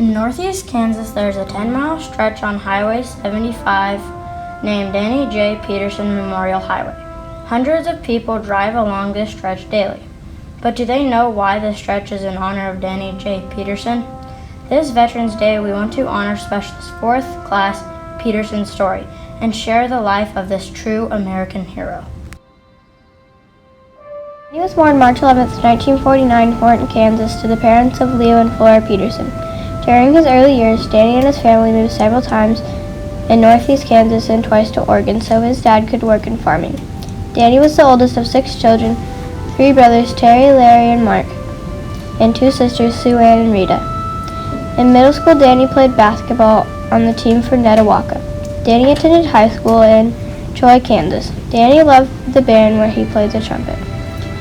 In northeast Kansas, there's a 10-mile stretch on Highway 75 named Danny J. Petersen Memorial Highway. Hundreds of people drive along this stretch daily. But do they know why this stretch is in honor of Danny J. Petersen? This Veterans Day, we want to honor Specialist 4th Class Petersen's story and share the life of this true American hero. He was born March 11, 1949, in Horton, Kansas, to the parents of Leo and Flora Petersen. During his early years, Danny and his family moved several times in northeast Kansas and twice to Oregon so his dad could work in farming. Danny was the oldest of 6 children, 3 brothers, Terry, Larry, and Mark, and 2 sisters, Sue Ann and Rita. In middle school, Danny played basketball on the team for Netawaka. Danny attended high school in Troy, Kansas. Danny loved the band where he played the trumpet.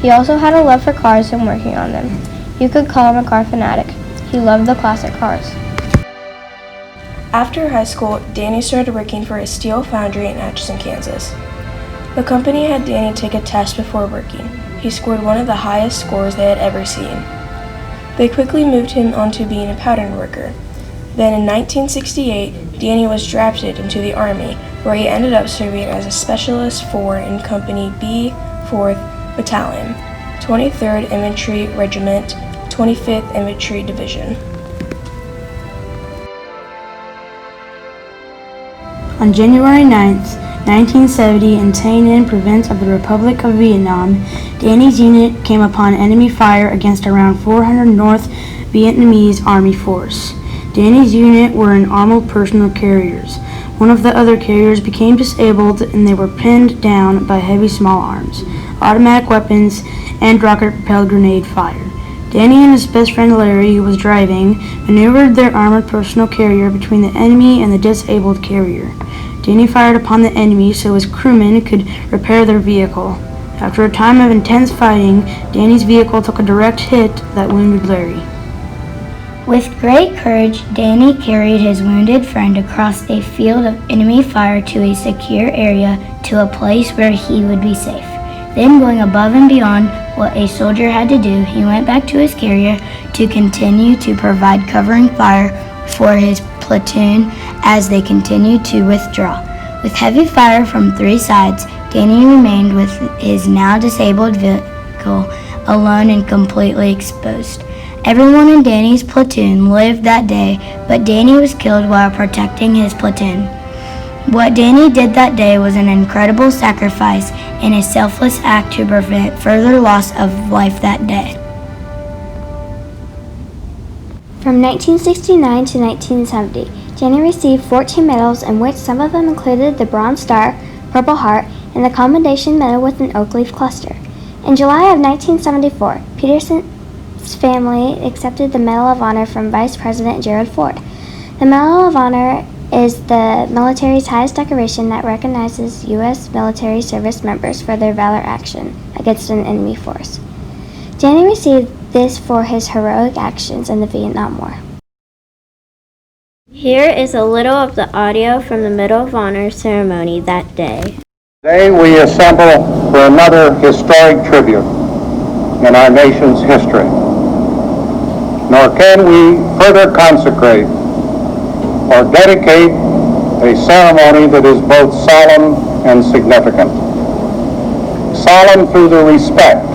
He also had a love for cars and working on them. You could call him a car fanatic. He loved the classic cars. After high school, Danny started working for a steel foundry in Atchison, Kansas. The company had Danny take a test before working. He scored one of the highest scores they had ever seen. They quickly moved him onto being a pattern worker. Then in 1968, Danny was drafted into the Army, where he ended up serving as a Specialist 4 in Company B, 4th Battalion, 23rd Infantry Regiment, 25th Infantry Division. On January 9th, 1970, in Tay-Ninh-Province of the Republic of Vietnam, Danny's unit came upon enemy fire against around 400 North Vietnamese Army force. Danny's unit were in armored personal carriers. One of the other carriers became disabled and they were pinned down by heavy small arms, automatic weapons, and rocket-propelled grenade fire. Danny and his best friend Larry, who was driving, maneuvered their armored personal carrier between the enemy and the disabled carrier. Danny fired upon the enemy so his crewmen could repair their vehicle. After a time of intense fighting, Danny's vehicle took a direct hit that wounded Larry. With great courage, Danny carried his wounded friend across a field of enemy fire to a secure area to a place where he would be safe. Then, going above and beyond what a soldier had to do, he went back to his carrier to continue to provide covering fire for his platoon as they continued to withdraw. With heavy fire from 3 sides, Danny remained with his now disabled vehicle alone and completely exposed. Everyone in Danny's platoon lived that day, but Danny was killed while protecting his platoon. What Danny did that day was an incredible sacrifice and a selfless act to prevent further loss of life that day. From 1969 to 1970, Danny received 14 medals, in which some of them included the Bronze Star, Purple Heart, and the Commendation Medal with an oak leaf cluster. In July of 1974, Petersen's family accepted the Medal of Honor from Vice President Gerald Ford. The Medal of Honor is the military's highest decoration that recognizes U.S. military service members for their valor action against an enemy force. Danny received this for his heroic actions in the Vietnam War. Here is a little of the audio from the Medal of Honor ceremony that day. Today we assemble for another historic tribute in our nation's history. Nor can we further consecrate or dedicate a ceremony that is both solemn and significant. Solemn through the respect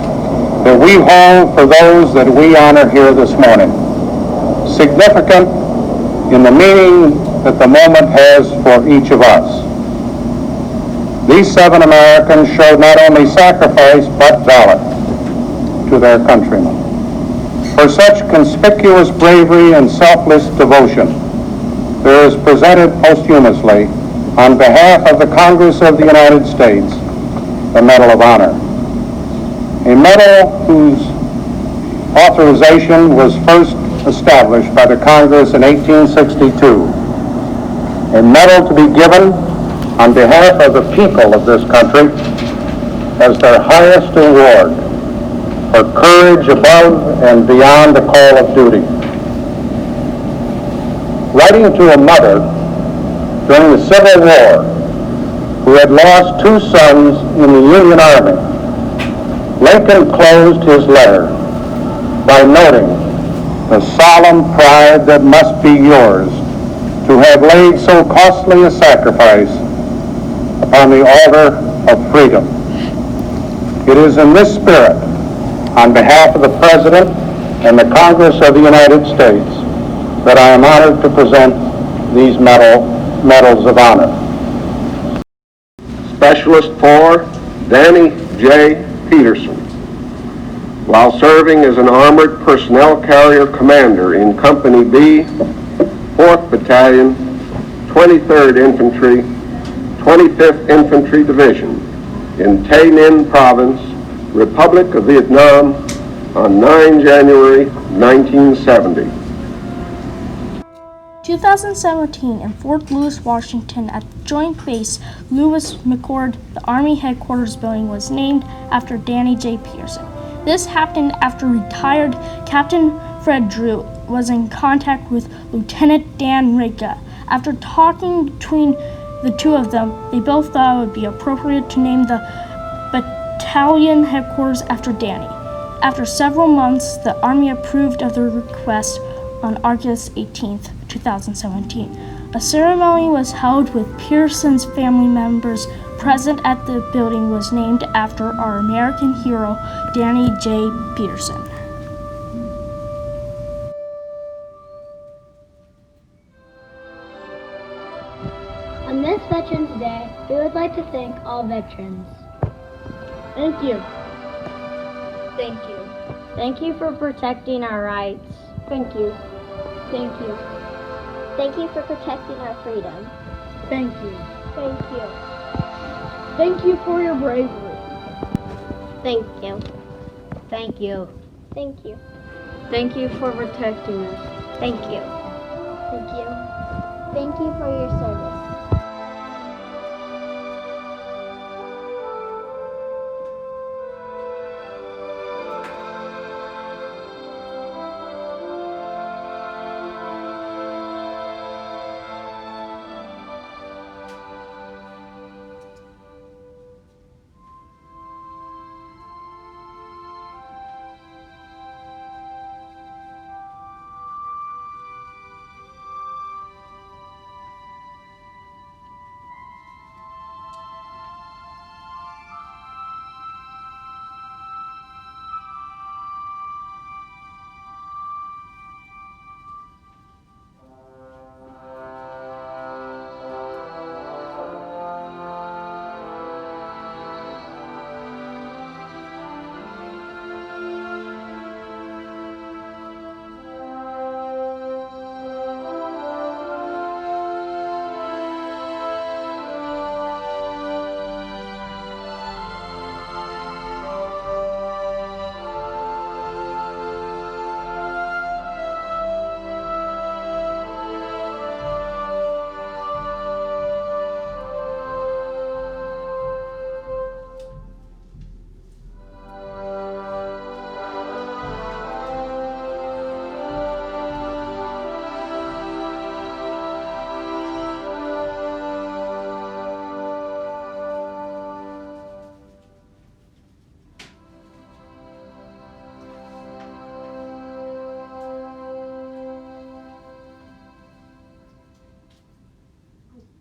that we hold for those that we honor here this morning. Significant in the meaning that the moment has for each of us. These 7 Americans showed not only sacrifice but valor to their countrymen. For such conspicuous bravery and selfless devotion, there is presented posthumously, on behalf of the Congress of the United States, the Medal of Honor. A medal whose authorization was first established by the Congress in 1862. A medal to be given on behalf of the people of this country as their highest award for courage above and beyond the call of duty. Writing to a mother during the Civil War who had lost 2 sons in the Union Army, Lincoln closed his letter by noting the solemn pride that must be yours to have laid so costly a sacrifice upon the altar of freedom. It is in this spirit, on behalf of the President and the Congress of the United States, that I am honored to present these medals of honor. Specialist 4, Danny J. Petersen. While serving as an Armored Personnel Carrier Commander in Company B, 4th Battalion, 23rd Infantry, 25th Infantry Division in Tây Ninh Province, Republic of Vietnam, on 9 January 1970. 2017 in Fort Lewis, Washington, at Joint Base Lewis-McChord, the Army Headquarters building was named after Danny J. Petersen. This happened after retired Captain Fred Drew was in contact with Lieutenant Dan Riga. After talking between the two of them, they both thought it would be appropriate to name the battalion headquarters after Danny. After several months, the Army approved of the request on August 18, 2017. A ceremony was held with Petersen's family members present at the building was named after our American hero, Danny J. Petersen. On this Veterans Day, we would like to thank all veterans. Thank you. Thank you. Thank you for protecting our rights. Thank you. Thank you. Thank you for protecting our freedom. Thank you. Thank you. Thank you for your bravery. Thank you. Thank you. Thank you. Thank you for protecting us. Thank you. Thank you. Thank you for your service.